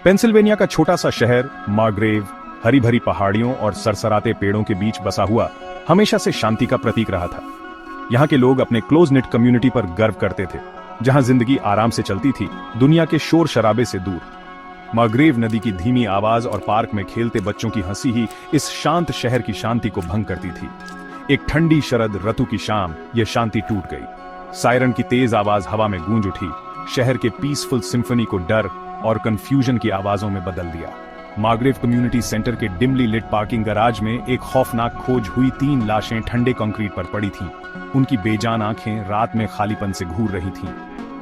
Pennsylvania का छोटा सा शहर मार्ग्रेव हरी भरी पहाड़ियों और सरसराते पेड़ों के बीच बसा हुआ हमेशा से शांति का प्रतीक रहा था। यहाँ के लोग अपने क्लोज निट कम्युनिटी पर गर्व करते थे, जहाँ जिंदगी आराम से चलती थी, दुनिया के शोर शराबे से दूर। मार्ग्रेव नदी की धीमी आवाज और पार्क में खेलते बच्चों की हंसी ही इस शांत शहर की शांति को भंग करती थी। एक ठंडी शरद ऋतु की शाम यह शांति टूट गई। सायरन की तेज आवाज हवा में गूंज उठी, शहर के पीसफुल सिम्फनी को डर और कंफ्यूजन की आवाजों में बदल दिया। मार्ग्रेव कम्युनिटी सेंटर के डिमली लिट पार्किंग गैराज में एक खौफनाक खोज हुई 3 लाशें ठंडे कंक्रीट पर पड़ी थीं। उनकी बेजान आंखें रात में खालीपन से घूर रही थीं।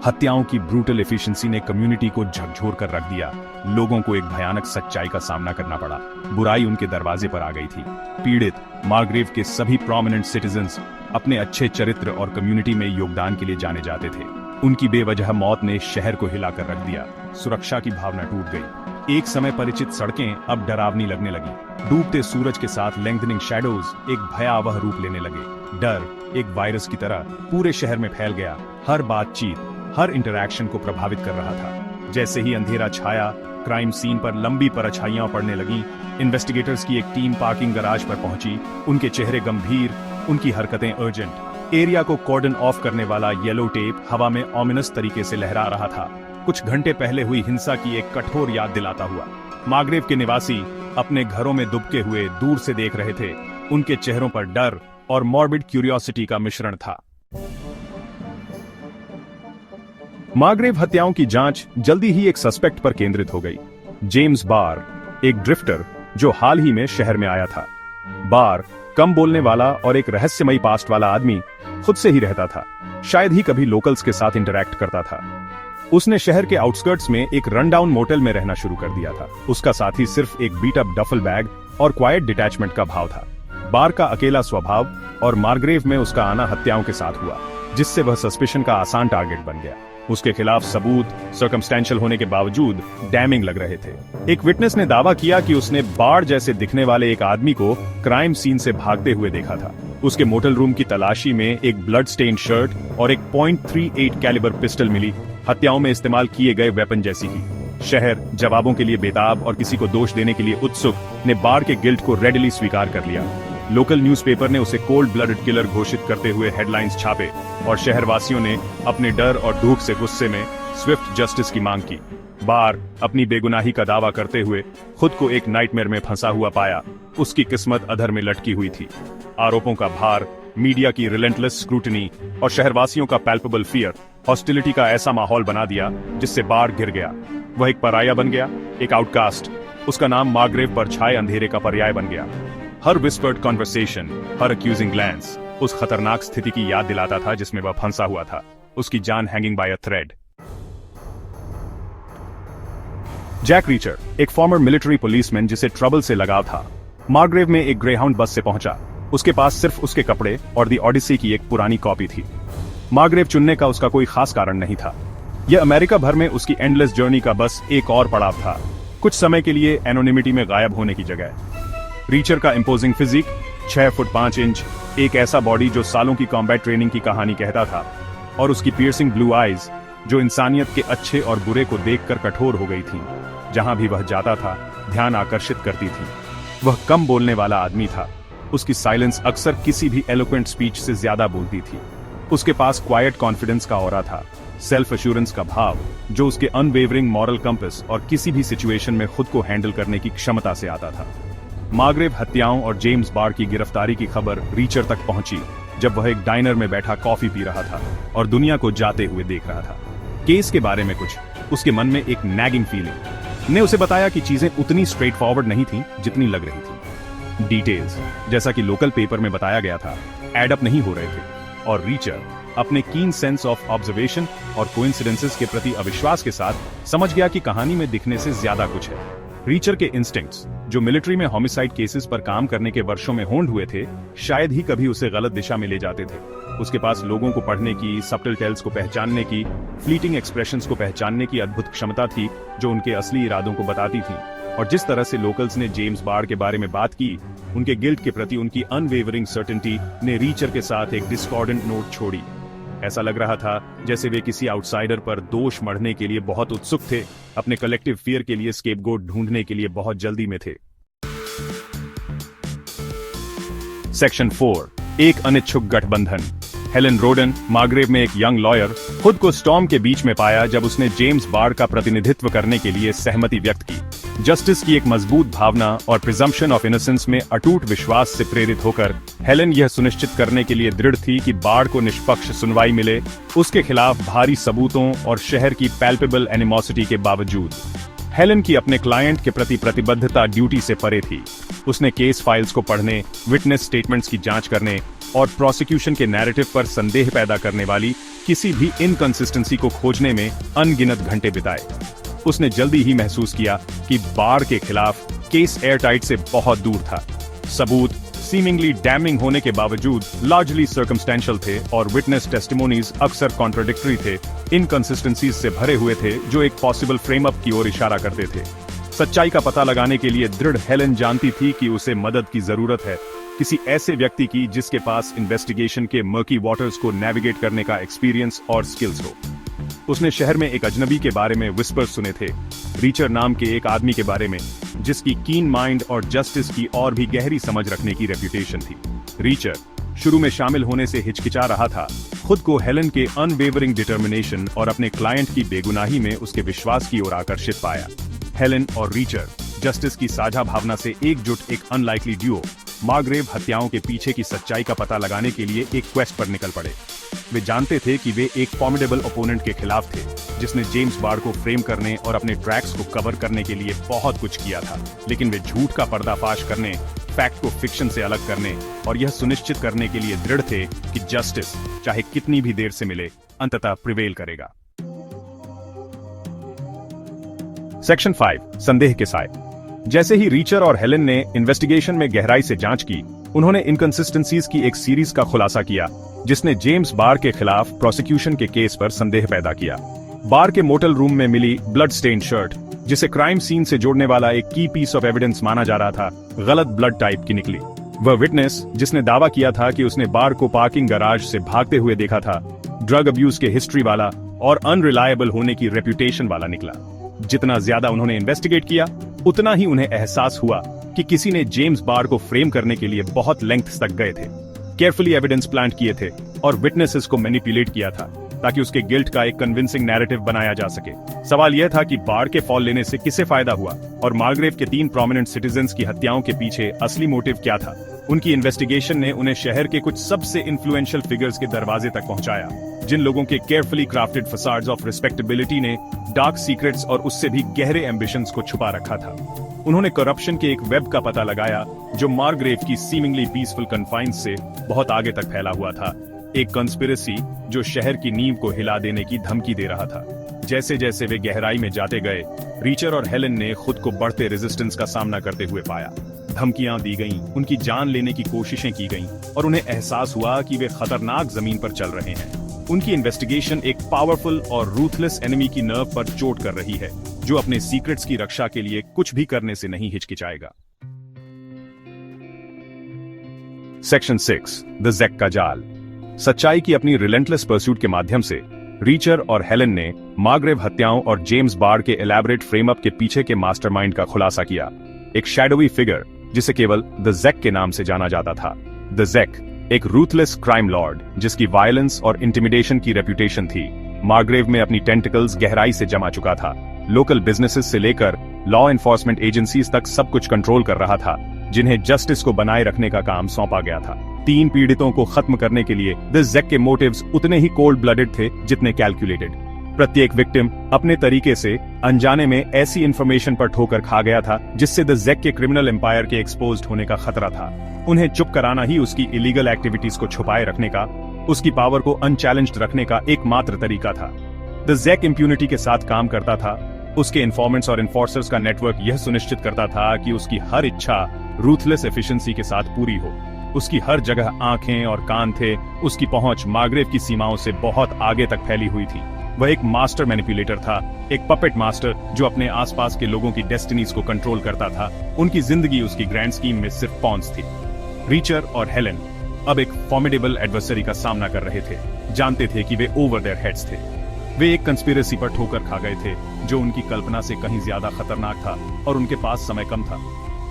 हत्याओं की ब्रूटल एफिशिएंसी ने कम्युनिटी को झकझोर कर रख दिया। लोगों को एक भयानक सच्चाई का सामना करना पड़ा। बुराई उनके दरवाजे पर आ गई थी। पीड़ित मार्ग्रेव के सभी प्रोमिनेंट सिटीजन्स अपने अच्छे चरित्र और कम्युनिटी में योगदान के लिए जाने जाते थे। उनकी बेवजह मौत ने शहर को हिलाकर रख दिया। सुरक्षा की भावना टूट गई। एक समय परिचित सड़कें अब डरावनी लगने लगी। डूबते सूरज के साथ लेंथनिंग शैडोज एक भयावह रूप लेने लगे। डर एक वायरस की तरह पूरे शहर में फैल गया। हर बातचीत, हर इंटरैक्शन को प्रभावित कर रहा था। जैसे ही अंधेरा छाया, क्राइम सीन पर लंबी परछाइयां पड़ने लगीं। इन्वेस्टिगेटर्स की एक टीम पार्किंग गैराज पर पहुंची। उनके चेहरे गंभीर, उनकी हरकतें अर्जेंट। एरिया को कॉर्डन ऑफ करने वाला येलो टेप हवा में ऑमिनस तरीके से लहरा रहा था, कुछ घंटे पहले हुई हिंसा की एक कठोर याद दिलाता हुआ। मार्ग्रेव के निवासी अपने घरों में दुबके हुए दूर से देख रहे थे। उनके चेहरों पर डर और मॉर्बिड क्यूरियोसिटी का मिश्रण था। मार्ग्रेव हत्याओं की जांच जल्दी ही एक सस्पेक्ट पर केंद्रित हो गई। जेम्स बार, एक ड्रिफ्टर जो हाल ही में शहर में आया था। बार कम बोलने वाला और एक रहस्यमयी पास्ट वाला आदमी, खुद से ही रहता था, शायद ही कभी लोकल्स के साथ इंटरैक्ट करता था। उसने शहर के आउटस्कर्ट्स में एक रनडाउन मोटेल में रहना शुरू कर दिया था। उसका साथी सिर्फ एक बीट अप डफल बैग और क्वाइट डिटैचमेंट का भाव था। बार का अकेला स्वभाव और मार्ग्रेव में उसका आना हत्याओं के साथ हुआ, जिससे वह सस्पिशन का आसान टारगेट बन गया। उसके खिलाफ सबूत सर्कमस्टेंशियल होने के बावजूद डैमिंग लग रहे थे। एक विटनेस ने दावा किया कि उसने बार जैसे दिखने वाले एक आदमी को क्राइम सीन से भागते हुए देखा था। उसके मोटेल रूम की तलाशी में एक ब्लड स्टेन शर्ट और एक .38 कैलिबर पिस्टल मिली, हत्याओं में इस्तेमाल किए गए वेपन जैसी ही। शहर जवाबों के लिए बेताब और किसी को दोष देने के लिए उत्सुक ने बार के गिल्ट को रेडिली स्वीकार कर लिया। लोकल न्यूज़पेपर ने उसे कोल्ड ब्लडेड किलर घोषित करते हुए हेडलाइंस छापे और शहरवासियों ने अपने डर और दुख से गुस्से में स्विफ्ट जस्टिस की मांग की। बार अपनी बेगुनाही का दावा करते हुए खुद को एक नाइटमेयर में फंसा हुआ पाया। उसकी किस्मत अधर में लटकी हुई थी। आरोपों का भार, मीडिया की रिलेंटलेस स्क्रूटनी और शहरवासियों का पैल्पेबल फियर हॉस्टिलिटी का ऐसा माहौल बना दिया जिससे बार गिर गया। वह एक पराया बन गया, एक आउटकास्ट। उसका नाम मार्ग्रेव पर छाए अंधेरे का पर्याय बन गया। हर विस्पर्ड कॉन्वर्सेशन, हर अक्यूजिंग ग्लैंस उस खतरनाक स्थिति की याद दिलाता था जिसमें वह फंसा हुआ था, उसकी जान हैंगिंग बाय अ थ्रेड। जैक रीचर, एक फॉर्मर मिलिट्री पुलिसमैन जिसे ट्रबल से लगाव था, मार्ग्रेव में एक ग्रेहाउंड बस से पहुंचा। उसके पास सिर्फ उसके कपड़े और दी ओडिसी की एक पुरानी कॉपी थी। मार्ग्रेव चुनने का उसका कोई खास कारण नहीं था। यह अमेरिका भर में उसकी एंडलेस जर्नी का बस एक और पड़ाव था, कुछ समय के लिए एनोनिमिटी में गायब होने की जगह। रीचर का इंपोजिंग फिजिक, 6 फुट 5 इंच, एक ऐसा बॉडी जो सालों की कॉम्बैट ट्रेनिंग की कहानी कहता था, और उसकी पियर्सिंग ब्लू आईज जो इंसानियत के अच्छे और बुरे को देखकर कठोर हो गई थीं। जहां भी वह जाता था, ध्यान आकर्षित करती थी। वह कम बोलने वाला आदमी था। उसकी साइलेंस अक्सर किसी भी एलोक्वेंट स्पीच से ज्यादा बोलती थी। उसके पास क्वाइट कॉन्फिडेंस का ऑरा था, सेल्फ एश्योरेंस का भाव जो उसके अनवेवरिंग मॉरल कंपस और किसी भी सिचुएशन में खुद को हैंडल करने की क्षमता से आता था। मार्ग्रेव हत्याओं और जेम्स बार की गिरफ्तारी की खबर रीचर तक पहुंची जब वह एक डाइनर में बैठा कॉफी पी रहा था और दुनिया को जाते हुए देख रहा था। केस के बारे में कुछ उसके मन में एक नैगिंग फीलिंग ने उसे बताया कि चीजें उतनी स्ट्रेट फॉरवर्ड नहीं थी जितनी लग रही थी। डिटेल्स, जैसा कि लोकल पेपर में बताया गया था, एड अप नहीं हो रहे थे और रीचर अपने कीन सेंस ऑफ ऑब्जर्वेशन और कोइंसिडेंसेस के प्रति अविश्वास के साथ समझ गया कि कहानी में दिखने से ज्यादा कुछ है। रीचर के इंस्टिंक्ट्स, जो मिलिट्री में होमिसाइड केसेस पर काम करने के वर्षों में होंड हुए थे, शायद ही कभी उसे गलत दिशा में ले जाते थे। उसके पास लोगों को पढ़ने की, सबटल टेल्स को पहचानने की, फ्लीटिंग एक्सप्रेशंस को पहचानने की अद्भुत क्षमता थी जो उनके असली इरादों को बताती थी। और जिस तरह से लोकल्स ने जेम्स बार के बारे में बात की, उनके गिल्ट के प्रति उनकी अनवेवरिंग सर्टेनिटी ने रीचर के साथ एक डिस्कॉर्डेंट नोट छोड़ी। ऐसा लग रहा था जैसे वे किसी आउटसाइडर पर दोष मढ़ने के लिए बहुत उत्सुक थे, अपने कलेक्टिव फियर के लिए स्केपगोट ढूंढने के लिए बहुत जल्दी में थे। सेक्शन 4, एक अनिच्छुक गठबंधन। हेलेन रोडन, मार्ग्रेव में एक यंग लॉयर, खुद को स्टॉर्म के बीच में पाया जब उसने जेम्स बार्ड का प्रतिनिधित्व करने के लिए सहमति व्यक्त की। जस्टिस की एक मजबूत भावना और प्रिजम्पशन ऑफ इनोसेंस में अटूट विश्वास से प्रेरित होकर हेलेन यह सुनिश्चित करने के लिए दृढ़ थी कि बार्ड को निष्पक्ष सुनवाई मिले, उसके खिलाफ भारी सबूतों और शहर की पैल्पेबल एनिमोसिटी के बावजूद। हेलेन की अपने क्लाइंट के प्रति प्रतिबद्धता ड्यूटी से परे थी। उसने केस फाइल्स को पढ़ने, विटनेस स्टेटमेंट्स की जांच करने और प्रोसिक्यूशन के नैरेटिव पर संदेह पैदा करने वाली किसी भी इनकंसिस्टेंसी को खोजने में अनगिनत घंटे बिताए। उसने जल्दी ही महसूस किया कि बार्ड के खिलाफ केस एयरटाइट से बहुत दूर था। सबूत सीमिंगली डैमिंग होने के बावजूद लार्जली सर्कमस्टेंशियल थे और विटनेस टेस्टिमोनीज अक्सर कॉन्ट्राडिक्टरी थे, इनकंसिस्टेंसीज से भरे हुए थे जो एक पॉसिबल फ्रेम अप की ओर इशारा करते थे। सच्चाई का पता लगाने के लिए दृढ़ हेलेन जानती थी कि उसे मदद की जरूरत है, किसी ऐसे व्यक्ति की जिसके पास इन्वेस्टिगेशन के मर्की वाटर्स को नेविगेट करने का एक्सपीरियंस और स्किल्स हो। उसने शहर में एक अजनबी के बारे में विस्पर सुने थे, रीचर नाम के एक आदमी के बारे में जिसकी कीन माइंड और जस्टिस की और भी गहरी समझ रखने की रेप्यूटेशन थी। रीचर शुरू में शामिल होने से हिचकिचा रहा था, खुद को हेलेन के अनवेवरिंग डिटर्मिनेशन और अपने क्लाइंट की बेगुनाही में उसके विश्वास की ओर आकर्षित पाया। हेलेन और रीचर जस्टिस की साझा भावना से एकजुट एक अनलाइकली ड्यूओ मार्ग्रेव हत्याओं के पीछे की सच्चाई का पता लगाने के लिए एक क्वेस्ट पर निकल पड़े। वे जानते थे कि वे एक फॉर्मिडेबल ओपोनेंट के खिलाफ थे जिसने जेम्स बार्ड को फ्रेम करने और अपने ट्रैक्स को कवर करने के लिए बहुत कुछ किया था, लेकिन वे झूठ का पर्दाफाश करने, फैक्ट को फिक्शन से अलग करने और यह सुनिश्चित करने के लिए दृढ़ थे कि जस्टिस चाहे कितनी भी देर से मिले अंततः प्रिवेल करेगा। सेक्शन 5, संदेह के साए। जैसे ही रीचर और हेलेन ने इन्वेस्टिगेशन में गहराई से जांच की, उन्होंने इनकंसिस्टेंसीज की एक सीरीज का खुलासा किया जिसने जेम्स बार्ड के खिलाफ प्रोसिक्यूशन के केस पर संदेह पैदा किया। बार्ड के मोटल रूम में मिली ब्लड स्टेन शर्ट, जिसे क्राइम सीन से जोड़ने वाला एक की पीस ऑफ एविडेंस माना जा रहा था, गलत ब्लड टाइप की निकली। वह विटनेस जिसने दावा किया था कि उसने बार्ड को पार्किंग गराज से भागते हुए देखा था, ड्रग अब्यूज के हिस्ट्री वाला और अनरिलायबल होने की रेप्यूटेशन वाला निकला। जितना ज्यादा उन्होंने इन्वेस्टिगेट किया, उतना ही उन्हें एहसास हुआ कि किसी ने जेम्स बार्ड को फ्रेम करने के लिए बहुत लेंथ तक गए थे, केयरफुली एविडेंस प्लांट किए थे और विटनेसेस को मैनिपुलेट किया था ताकि उसके गिल्ट का एक कन्विंसिंग नैरेटिव बनाया जा सके। सवाल यह था कि बार्ड के फॉल लेने से किसे फायदा हुआ और मार्ग्रेव के 3 प्रोमिनेंट सिटीजन्स की हत्याओं के पीछे असली मोटिव क्या था। उनकी इन्वेस्टिगेशन ने उन्हें शहर के कुछ सबसे इन्फ्लुएंशियल फिगर्स के दरवाजे तक पहुंचाया, जिन लोगों के carefully crafted facades of respectability ने डार्क सीक्रेट्स और उससे भी गहरे एम्बिशंस को छुपा रखा था। उन्होंने करप्शन के एक वेब का पता लगाया जो मार्ग्रेव की सीमिंगली पीसफुल कन्फाइंस से बहुत आगे तक फैला हुआ था, एक कंस्पिरेसी जो शहर की नींव को हिला देने की धमकी दे रहा था। जैसे जैसे वे गहराई में जाते गए, रीचर और हेलेन ने खुद को बढ़ते रेजिस्टेंस का सामना करते हुए पाया। धमकियां दी गईं, उनकी जान लेने की कोशिशें की गईं और उन्हें एहसास हुआ कि वे खतरनाक जमीन पर चल रहे हैं। उनकी इन्वेस्टिगेशन एक पावरफुल और रूथलेस एनिमी की नर्व पर चोट कर रही है, जो अपने सीक्रेट्स की रक्षा के लिए कुछ भी करने से नहीं हिचकिचाएगा। सेक्शन 6, द जैक का जाल। सच्चाई की अपनी रिलेंटलेस परस्यूट के माध्यम से रीचर और हेलेन ने मार्ग्रेव हत्याओं और जेम्स बार्ड के एलैबोरेट फ्रेमअप के पीछे के मास्टरमाइंड का खुलासा किया, एक शैडोवी फिगर जिसे केवल द जैक के नाम से जाना जाता था। द जैक एक रूथलेस क्राइम लॉर्ड जिसकी वायलेंस और इंटिमिडेशन की रेप्यूटेशन थी, मार्ग्रेव में अपनी टेंटिकल्स गहराई से जमा चुका था। लोकल बिजनेसेस से लेकर लॉ एनफोर्समेंट एजेंसीज तक सब कुछ कंट्रोल कर रहा था, जिन्हें जस्टिस को बनाए रखने का काम सौंपा गया था। 3 पीड़ितों को खत्म करने के लिए द जैक के मोटिव्स उतने ही कोल्ड ब्लडेड थे जितने कैलकुलेटेड। प्रत्येक विक्टिम अपने तरीके से अनजाने में ऐसी इंफॉर्मेशन पर ठोकर खा गया था जिससे द जैक के क्रिमिनल एम्पायर के एक्सपोज्ड होने का खतरा था। उन्हें चुप कराना ही उसकी इलीगल एक्टिविटीज को छुपाए रखने का, उसकी पावर को अनचैलेंज्ड रखने का एकमात्र तरीका था। द जैक इम्प्यूनिटी के साथ काम करता था। उसके इन्फॉर्मेंट्स और इन्फोर्सर्स का नेटवर्क यह सुनिश्चित करता था कि उसकी हर इच्छा रूथलेस एफिशिएंसी के साथ पूरी हो। उसकी हर जगह आंखें और कान थे, उसकी पहुंच मार्ग्रेव की सीमाओं से बहुत आगे तक फैली हुई थी। वह एक मास्टर मैनिपुलेटर था, एक पपेट मास्टर जो अपने आसपास के लोगों की डेस्टिनीज को कंट्रोल करता था। उनकी जिंदगी उसकी ग्रैंड स्कीम में सिर्फ पॉन्स थी। रीचर और हेलेन अब एक फॉर्मिडेबल एडवर्सरी का सामना कर रहे थे, जानते थे कि वे ओवर देयर हेड्स थे। वे एक कंस्पिरेसी पर ठोकर खा गए थे जो उनकी कल्पना से कहीं ज्यादा खतरनाक था और उनके पास समय कम था।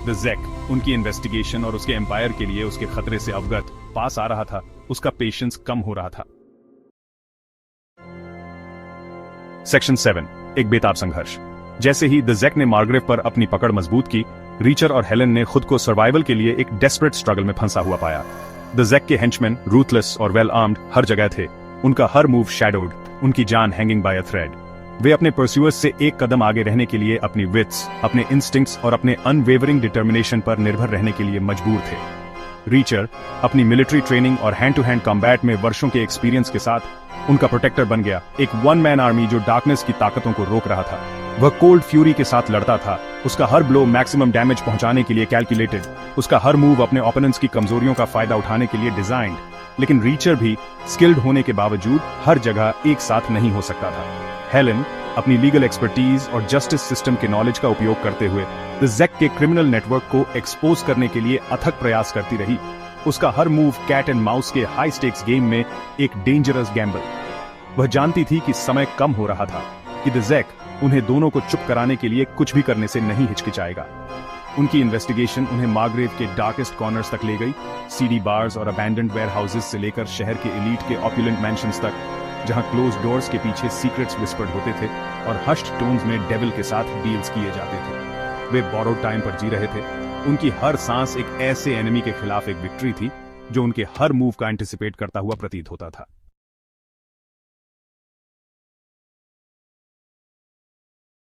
द ज़ेक उनकी इन्वेस्टिगेशन और उसके एम्पायर के लिए उसके खतरे से अवगत पास आ रहा था, उसका पेशेंस कम हो रहा था। सेक्शन 7, एक बेताब संघर्ष। जैसे ही द ज़ेक ने मार्ग्रेव पर अपनी पकड़ मजबूत की, रीचर और हेलेन ने खुद को सर्वाइवल के लिए एक डेस्परेट स्ट्रगल में फंसा हुआ पाया। द ज़ेक के हेंचमैन रूथलेस और वेल आर्म्ड हर जगह थे, उनका हर मूव शैडोड, उनकी जान हैंगिंग बाय अ थ्रेड। वे अपने परस्यूअर्स से एक कदम आगे रहने के लिए अपनी विट्स, अपने इंस्टिंक्ट्स और अपने अनवेवरिंग डिटर्मिनेशन पर निर्भर रहने के लिए मजबूर थे। रीचर अपनी मिलिट्री ट्रेनिंग और हैंड टू हैंड कॉम्बैट में वर्षों के एक्सपीरियंस के साथ उनका प्रोटेक्टर बन गया, एक वन मैन आर्मी जो डार्कनेस की ताकतों को रोक रहा था। वह कोल्ड फ्यूरी के साथ लड़ता था, उसका हर ब्लो मैक्सिमम डैमेज पहुंचाने के लिए कैलकुलेटेड, उसका हर मूव अपने ओपोनेंट्स की कमजोरियों का फायदा उठाने के लिए डिजाइन्ड। लेकिन रीचर भी स्किल्ड होने के बावजूद हर जगह एक साथ नहीं हो सकता था। हेलेन अपनी लीगल एक्सपर्टीज और जस्टिस सिस्टम के नॉलेज का उपयोग करते हुए द ज़ेक के क्रिमिनल नेटवर्क को एक्सपोज करने के लिए अथक प्रयास करती रही। उसका हर मूव कैट एंड माउस के हाई स्टेक्स गेम में एक डेंजरस गैम्बल। वह जानती थी कि समय कम हो रहा था, कि द ज़ेक उन्हें दोनों को चुप कराने के लिए कुछ भी करने से नहीं हिचकिचाएगा। उनकी इन्वेस्टिगेशन उन्हें मार्ग्रेव के डार्केस्ट कॉर्नर्स तक ले गई, सीडी बार्स और अबैंडन्ड वेयरहाउसेस से लेकर शहर के एलीट के ऑपुलेंट मैंशंस तक, जहां क्लोज डोर्स के पीछे सीक्रेट्स विस्पर्ड होते थे और हश्ड टोन्स में डेविल के साथ डील्स किए जाते थे। वे बोरोड टाइम पर जी रहे थे। उनकी हर सांस एक ऐसे एनिमी के खिलाफ एक विक्ट्री थी जो उनके हर मूव का एंटिसिपेट करता हुआ प्रतीत होता था।